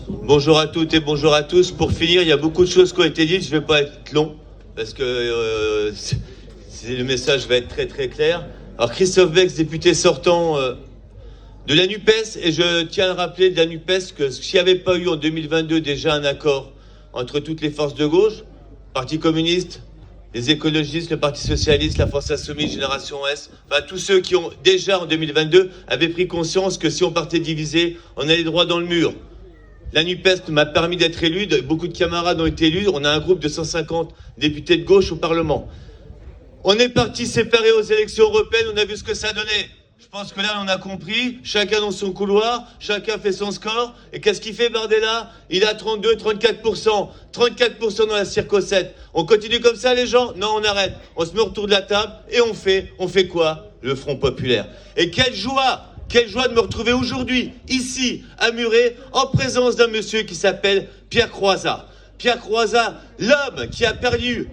Bonjour à toutes et bonjour à tous. Pour finir, il y a beaucoup de choses qui ont été dites. Je ne vais pas être long parce que le message va être très très clair. Alors Christophe Bex, député sortant de la NUPES, et je tiens à rappeler de la NUPES que s'il n'y avait pas eu en 2022 déjà un accord entre toutes les forces de gauche, Parti communiste, les écologistes, le Parti socialiste, la France insoumise, Génération S, enfin tous ceux qui ont déjà en 2022 avaient pris conscience que si on partait divisé, on allait droit dans le mur. La NUPES m'a permis d'être élu, beaucoup de camarades ont été élus, on a un groupe de 150 députés de gauche au Parlement. On est parti séparer aux élections européennes, on a vu ce que ça donnait. Je pense que là on a compris, chacun dans son couloir, chacun fait son score, et qu'est-ce qu'il fait Bardella? Il a 32-34%, 34% dans la circocette. On continue comme ça les gens? Non, on arrête, on se met autour de la table, et on fait quoi? Le Front Populaire. Et quelle joie de me retrouver aujourd'hui, ici, à Muret, en présence d'un monsieur qui s'appelle Pierre Croizat. Pierre Croizat, l'homme qui a permis,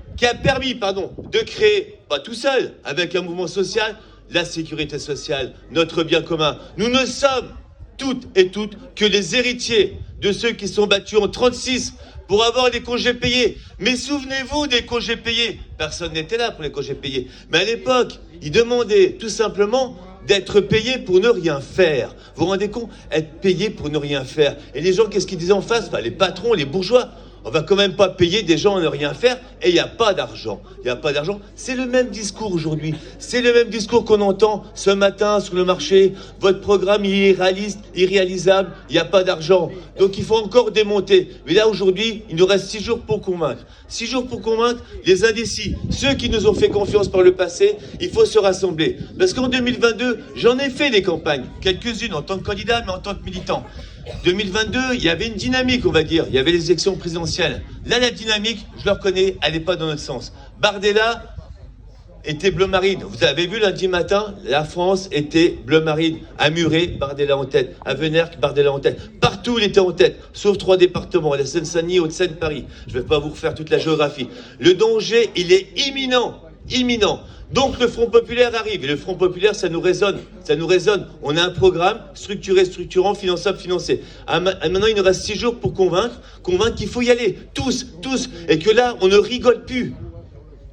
de créer, pas tout seul, avec un mouvement social, la sécurité sociale, notre bien commun. Nous ne sommes toutes et toutes que les héritiers de ceux qui sont battus en 36 pour avoir des congés payés. Mais souvenez-vous des congés payés. Personne n'était là pour les congés payés. Mais à l'époque, ils demandaient tout simplement d'être payé pour ne rien faire. Vous vous rendez compte? Être payé pour ne rien faire. Et les gens, qu'est-ce qu'ils disaient en face? Les patrons, les bourgeois. On va quand même pas payer des gens à ne rien faire et il n'y a pas d'argent. Il n'y a pas d'argent. C'est le même discours aujourd'hui. C'est le même discours qu'on entend ce matin sur le marché. Votre programme est irréaliste, irréalisable, il n'y a pas d'argent. Donc il faut encore démonter. Mais là aujourd'hui, il nous reste 6 jours pour convaincre. 6 jours pour convaincre les indécis. Ceux qui nous ont fait confiance par le passé, il faut se rassembler. Parce qu'en 2022, j'en ai fait des campagnes. Quelques-unes en tant que candidat, mais en tant que militant. 2022, il y avait une dynamique, on va dire. Il y avait les élections présidentielles. Là, la dynamique, je le reconnais, elle n'est pas dans notre sens. Bardella était bleu marine. Vous avez vu lundi matin, la France était bleu marine. À Muret, Bardella en tête. À Venerque, Bardella en tête. Partout, il était en tête, sauf 3 départements, la Seine-Saint-Denis, Hauts-de-Seine, Paris. Je ne vais pas vous refaire toute la géographie. Le danger, il est imminent. Imminent. Donc le Front Populaire arrive, et le Front Populaire, ça nous résonne. On a un programme structuré, structurant, finançable, financé. Maintenant, il nous reste 6 jours pour convaincre qu'il faut y aller, tous, et que là, on ne rigole plus.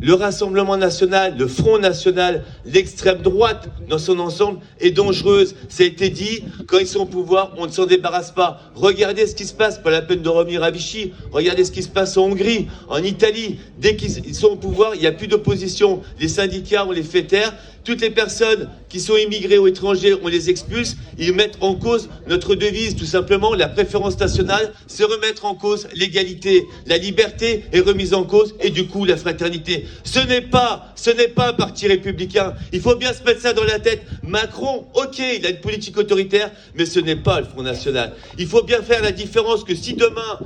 Le Rassemblement national, le Front national, l'extrême droite dans son ensemble est dangereuse. Ça a été dit, quand ils sont au pouvoir, on ne s'en débarrasse pas. Regardez ce qui se passe, pas la peine de revenir à Vichy. Regardez ce qui se passe en Hongrie, en Italie. Dès qu'ils sont au pouvoir, il n'y a plus d'opposition. Les syndicats, on les fait taire. Toutes les personnes qui sont immigrées ou étrangers, on les expulse. Ils mettent en cause notre devise, tout simplement. La préférence nationale, c'est remettre en cause l'égalité. La liberté est remise en cause et du coup, la fraternité. Ce n'est pas un parti républicain. Il faut bien se mettre ça dans la tête. Macron, ok, il a une politique autoritaire, mais ce n'est pas le Front National. Il faut bien faire la différence que si demain,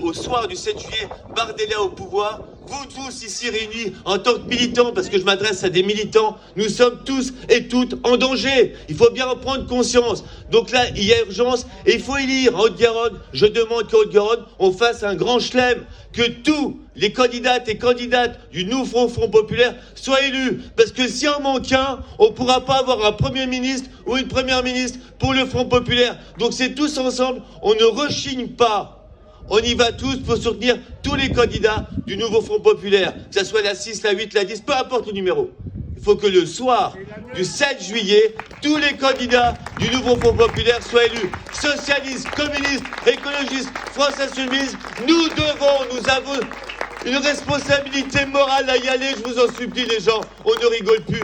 au soir du 7 juillet, Bardella au pouvoir, vous tous ici réunis en tant que militants, parce que je m'adresse à des militants, nous sommes tous et toutes en danger. Il faut bien en prendre conscience. Donc là, il y a urgence et il faut élire en Haute-Garonne. Je demande qu'en Haute-Garonne, on fasse un grand chelem, que tous les candidates et candidates du nouveau Front Populaire soient élus. Parce que si on manque un, on ne pourra pas avoir un Premier ministre ou une Première ministre pour le Front Populaire. Donc c'est tous ensemble, on ne rechigne pas. On y va tous pour soutenir tous les candidats du nouveau Front Populaire, que ce soit la 6, la 8, la 10, peu importe le numéro. Il faut que le soir du 7 juillet, tous les candidats du nouveau Front Populaire soient élus. Socialistes, communistes, écologistes, France insoumise, nous avons une responsabilité morale à y aller, je vous en supplie les gens, on ne rigole plus.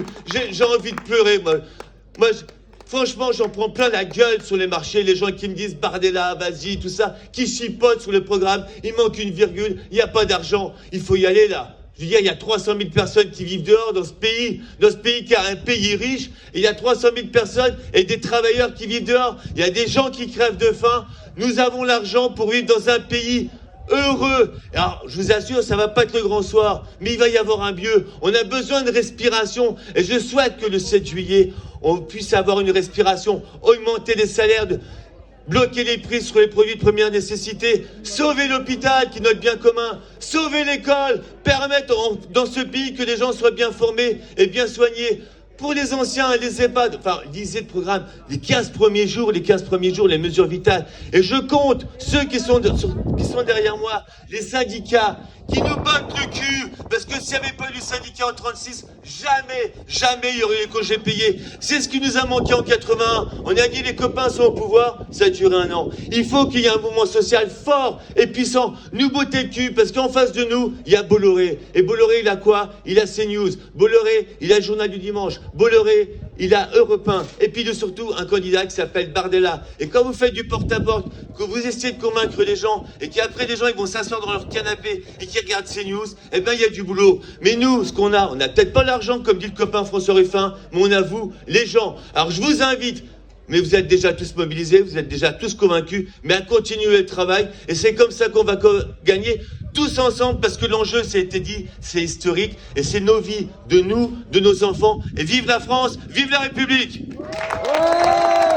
J'ai envie de pleurer, moi. Franchement, j'en prends plein la gueule sur les marchés, les gens qui me disent Bardella, vas-y, tout ça, qui chipotent sur le programme, il manque une virgule, il n'y a pas d'argent, il faut y aller là. Je veux dire, il y a 300 000 personnes qui vivent dehors dans ce pays qui a un pays riche, et il y a 300 000 personnes et des travailleurs qui vivent dehors, il y a des gens qui crèvent de faim. Nous avons l'argent pour vivre dans un pays heureux. Alors, je vous assure, ça va pas être le grand soir, mais il va y avoir un mieux. On a besoin de respiration, et je souhaite que le 7 juillet, on puisse avoir une respiration, augmenter les salaires, bloquer les prix sur les produits de première nécessité, sauver l'hôpital qui est notre bien commun, sauver l'école, permettre dans ce pays que les gens soient bien formés et bien soignés, Pour les anciens, les EHPAD, enfin, lisez le programme, les 15 premiers jours, les mesures vitales. Et je compte ceux qui sont derrière moi, les syndicats, qui nous battent le cul, parce que s'il n'y avait pas eu du syndicat en 36, jamais il y aurait eu les congés payés. C'est ce qui nous a manqué en 81. On a dit les copains sont au pouvoir, ça a duré 1 an. Il faut qu'il y ait un mouvement social fort et puissant. Nous botter le cul, parce qu'en face de nous, il y a Bolloré. Et Bolloré, il a quoi? Il a CNews. Bolloré, il a le journal du dimanche. Bolloré, il a Europe 1. Et puis surtout, un candidat qui s'appelle Bardella. Et quand vous faites du porte-à-porte, que vous essayez de convaincre les gens, et qu'après les gens ils vont s'asseoir dans leur canapé et qui regardent CNews, eh ben il y a du boulot. Mais nous, ce qu'on a, on n'a peut-être pas l'argent, comme dit le copain François Ruffin, mais on a vous, les gens. Alors je vous invite, mais vous êtes déjà tous mobilisés, vous êtes déjà tous convaincus, mais à continuer le travail. Et c'est comme ça qu'on va gagner tous ensemble, parce que l'enjeu, ça a été dit, c'est historique, et c'est nos vies, de nous, de nos enfants. Et vive la France, vive la République! Ouais.